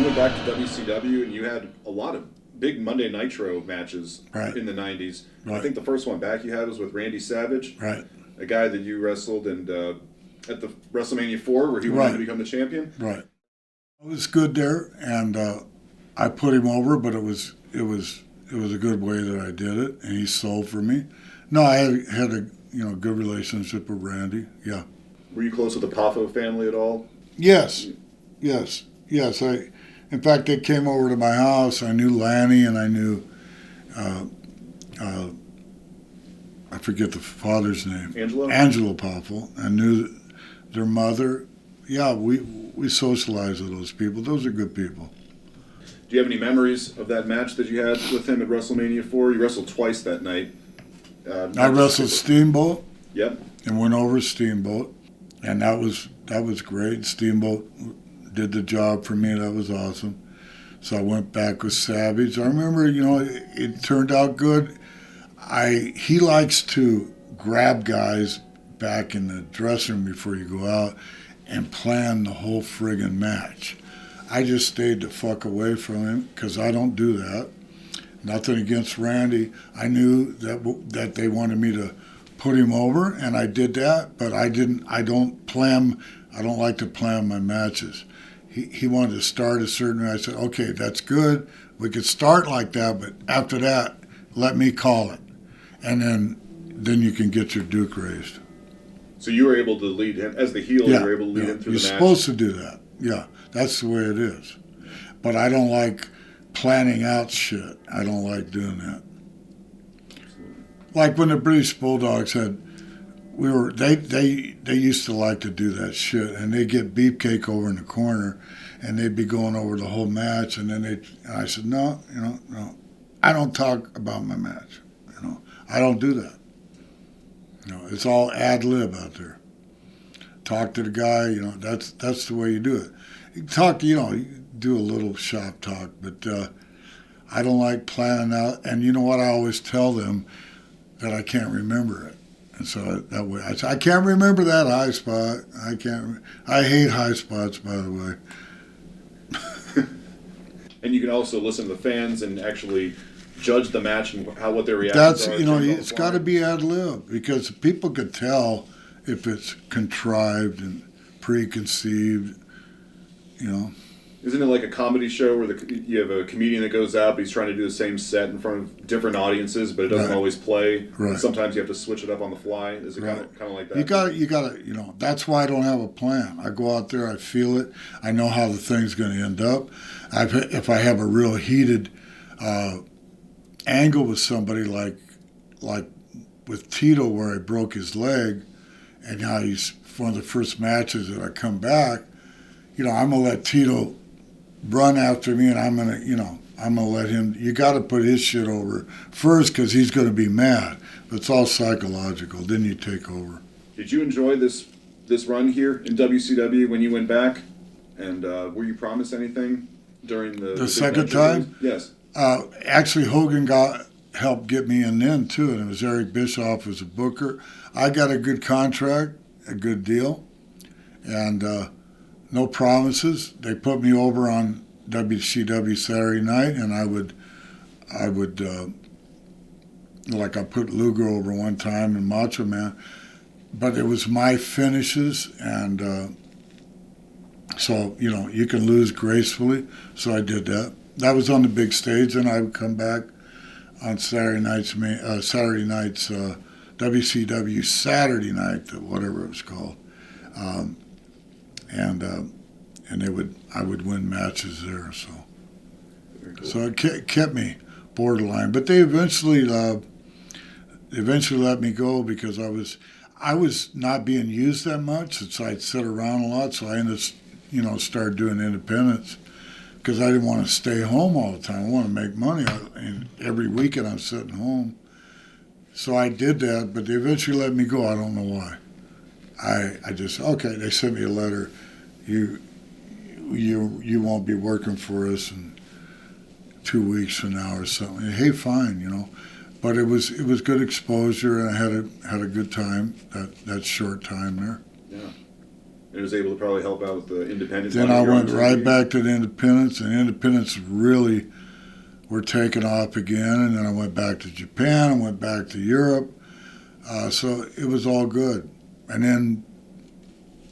you went back to WCW and you had a lot of big Monday Nitro matches in the 90s. Right. I think the first one back you had was with Randy Savage, a guy that you wrestled and at the WrestleMania 4 where he went on to become the champion. Right. It was good there, and I put him over, but it was a good way that I did it, and he sold for me. No, I had a good relationship with Randy. Yeah. Were you close with the Poffo family at all? Yes. In fact, they came over to my house. I knew Lanny, and I knew, I forget the father's name. Angelo Poffo. I knew their mother. Yeah, we socialized with those people. Those are good people. Do you have any memories of that match that you had with him at WrestleMania 4? You wrestled twice that night. I wrestled Steamboat. Yep. And went over Steamboat, and that was great. Steamboat did the job for me. That was awesome. So I went back with Savage. I remember, it turned out good. He likes to grab guys back in the dressing room before you go out and plan the whole friggin' match. I just stayed the fuck away from him because I don't do that. Nothing against Randy. I knew that they wanted me to put him over, and I did that, but I don't like to plan my matches. He wanted to start a certain way. I said, okay, that's good. We could start like that, but after that, let me call it. And then you can get your Duke raised. So you were able to lead him, as the heel, you were able to lead him through the match? You're supposed to do that. Yeah, that's the way it is. But I don't like planning out shit. I don't like doing that. Like when the British Bulldogs they used to like to do that shit, and they get beefcake over in the corner, and they'd be going over the whole match, and then I said, no, I don't talk about my match, I don't do that. It's all ad lib out there. Talk to the guy, that's the way you do it. You talk, you do a little shop talk, but I don't like planning out, and you know what, I always tell them that I can't remember it. And so that way, I can't remember that high spot. I hate high spots, by the way. And you can also listen to the fans and actually judge the match and what their reactions are. It's got to be ad lib, because people could tell if it's contrived and preconceived, Isn't it like a comedy show where you have a comedian that goes out, but he's trying to do the same set in front of different audiences, but it doesn't always play. Right. Sometimes you have to switch it up on the fly. Is it kind of like that? You got to, that's why I don't have a plan. I go out there, I feel it, I know how the thing's going to end up. If I have a real heated angle with somebody, like with Tito, where I broke his leg, and now he's one of the first matches that I come back, I'm going to let Tito run after me, and I'm gonna let him. You got to put his shit over first, because he's going to be mad. But it's all psychological. Then you take over. Did you enjoy this run here in WCW when you went back? And were you promised anything during the second time? Yes. Actually, Hogan helped get me in then too, and it was Eric Bischoff as a booker. I got a good contract, a good deal, and. No promises. They put me over on WCW Saturday Night, and I would, like I put Luger over one time and Macho Man, but it was my finishes, and so you can lose gracefully. So I did that. That was on the big stage, and I would come back on Saturday night's WCW Saturday Night, whatever it was called. And I would win matches there, so cool. So it kept me borderline. But they eventually let me go, because I was not being used that much, since I'd sit around a lot. So I ended up, started doing independence, because I didn't want to stay home all the time. I want to make money, and every weekend I'm sitting home. So I did that, but they eventually let me go. I don't know why. I just, okay, they sent me a letter. You won't be working for us in 2 weeks from now or something. Hey, fine, But it was good exposure, and I had a good time, that short time there. Yeah. and was able to probably help out with the independent. Then I went right back to the independents, and independents really were taking off again. And then I went back to Japan, I went back to Europe. So it was all good. And then,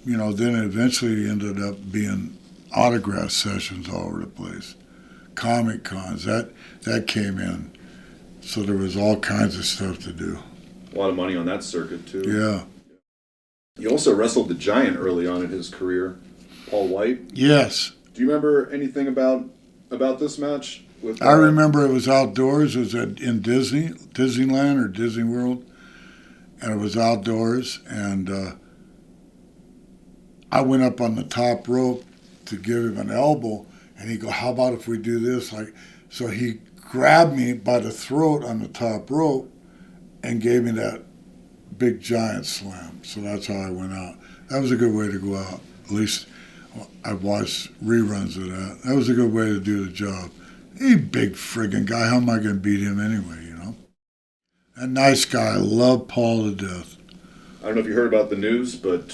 then it eventually ended up being autograph sessions all over the place. Comic cons, that came in. So there was all kinds of stuff to do. A lot of money on that circuit, too. Yeah. You also wrestled the Giant early on in his career, Paul Wight. Yes. Do you remember anything about this match? I remember it was outdoors. It was in Disneyland or Disney World. And it was outdoors. And I went up on the top rope to give him an elbow. And he go, how about if we do this? So he grabbed me by the throat on the top rope and gave me that big giant slam. So that's how I went out. That was a good way to go out. At least I've watched reruns of that. That was a good way to do the job. He big friggin' guy. How am I going to beat him anyway, A nice guy. I love Paul to death. I don't know if you heard about the news, but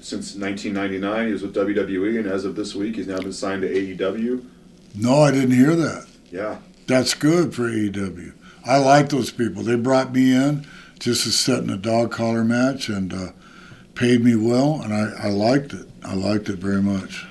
since 1999, he was with WWE, and as of this week, he's now been signed to AEW. No, I didn't hear that. Yeah. That's good for AEW. I like those people. They brought me in just to set in a dog collar match and paid me well, and I liked it. I liked it very much.